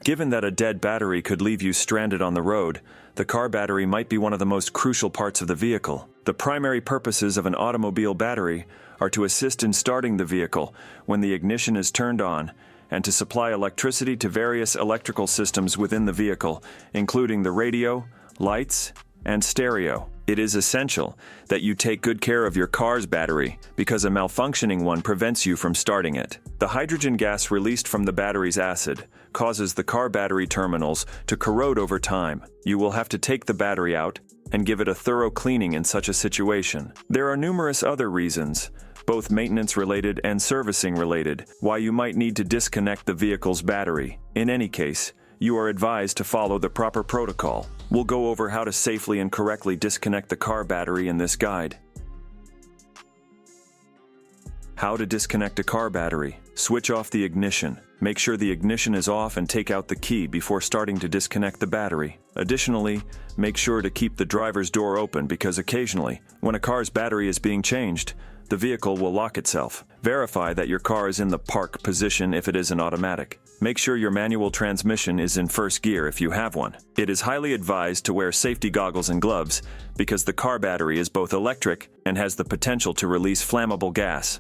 Given that a dead battery could leave you stranded on the road, the car battery might be one of the most crucial parts of the vehicle. The primary purposes of an automobile battery are to assist in starting the vehicle when the ignition is turned on, and to supply electricity to various electrical systems within the vehicle, including the radio, lights, and stereo. It is essential that you take good care of your car's battery because a malfunctioning one prevents you from starting it. The hydrogen gas released from the battery's acid causes the car battery terminals to corrode over time. You will have to take the battery out and give it a thorough cleaning in such a situation. There are numerous other reasons, both maintenance-related and servicing-related, why you might need to disconnect the vehicle's battery. In any case, you are advised to follow the proper protocol. We'll go over how to safely and correctly disconnect the car battery in this guide. How to disconnect a car battery. Switch off the ignition. Make sure the ignition is off and take out the key before starting to disconnect the battery. Additionally, make sure to keep the driver's door open because occasionally, when a car's battery is being changed, the vehicle will lock itself. Verify that your car is in the park position if it is an automatic. Make sure your manual transmission is in first gear if you have one. It is highly advised to wear safety goggles and gloves because the car battery is both electric and has the potential to release flammable gas.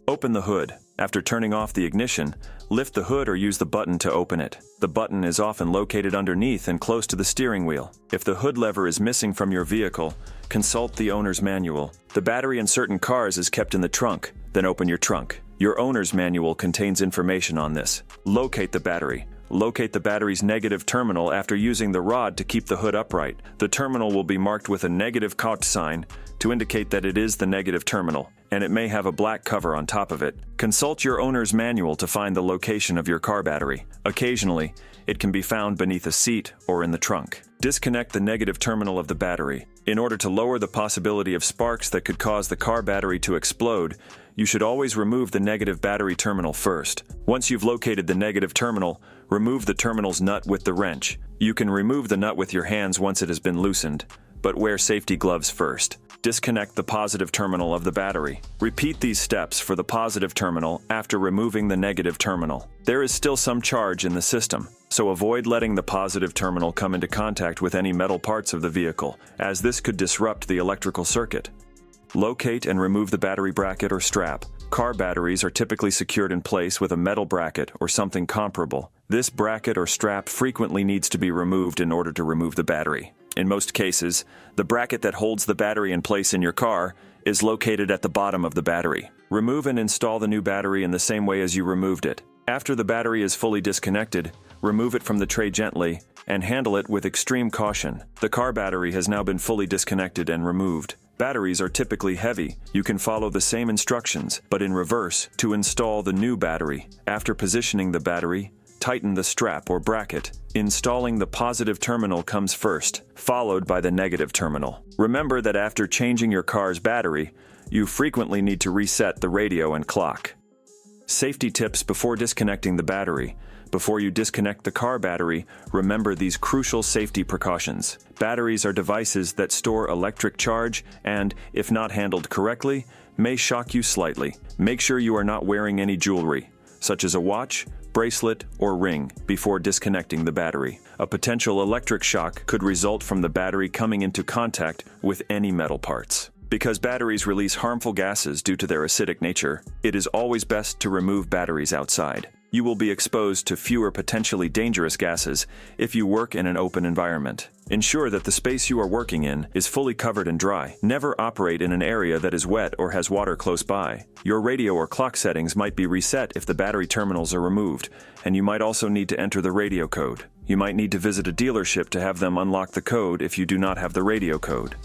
Open the hood. After turning off the ignition, lift the hood or use the button to open it. The button is often located underneath and close to the steering wheel. If the hood lever is missing from your vehicle, consult the owner's manual. The battery in certain cars is kept in the trunk. Then open your trunk. Your owner's manual contains information on this. Locate the battery. Locate the battery's negative terminal after using the rod to keep the hood upright. The terminal will be marked with a negative count sign to indicate that it is the negative terminal, and it may have a black cover on top of it. Consult your owner's manual to find the location of your car battery. Occasionally, it can be found beneath a seat or in the trunk. Disconnect the negative terminal of the battery. In order to lower the possibility of sparks that could cause the car battery to explode, you should always remove the negative battery terminal first. Once you've located the negative terminal, remove the terminal's nut with the wrench. You can remove the nut with your hands once it has been loosened, but wear safety gloves first. Disconnect the positive terminal of the battery. Repeat these steps for the positive terminal after removing the negative terminal. There is still some charge in the system, so avoid letting the positive terminal come into contact with any metal parts of the vehicle, as this could disrupt the electrical circuit. Locate and remove the battery bracket or strap. Car batteries are typically secured in place with a metal bracket or something comparable. This bracket or strap frequently needs to be removed in order to remove the battery. In most cases, the bracket that holds the battery in place in your car is located at the bottom of the battery. Remove and install the new battery in the same way as you removed it. After the battery is fully disconnected, remove it from the tray gently and handle it with extreme caution. The car battery has now been fully disconnected and removed. Batteries are typically heavy. You can follow the same instructions, but in reverse, to install the new battery. After positioning the battery, tighten the strap or bracket. Installing the positive terminal comes first, followed by the negative terminal. Remember that after changing your car's battery, you frequently need to reset the radio and clock. Safety tips before disconnecting the battery. Before you disconnect the car battery, remember these crucial safety precautions. Batteries are devices that store electric charge and, if not handled correctly, may shock you slightly. Make sure you are not wearing any jewelry, such as a watch, bracelet, or ring, before disconnecting the battery. A potential electric shock could result from the battery coming into contact with any metal parts. Because batteries release harmful gases due to their acidic nature, it is always best to remove batteries outside. You will be exposed to fewer potentially dangerous gases if you work in an open environment. Ensure that the space you are working in is fully covered and dry. Never operate in an area that is wet or has water close by. Your radio or clock settings might be reset if the battery terminals are removed, and you might also need to enter the radio code. You might need to visit a dealership to have them unlock the code if you do not have the radio code.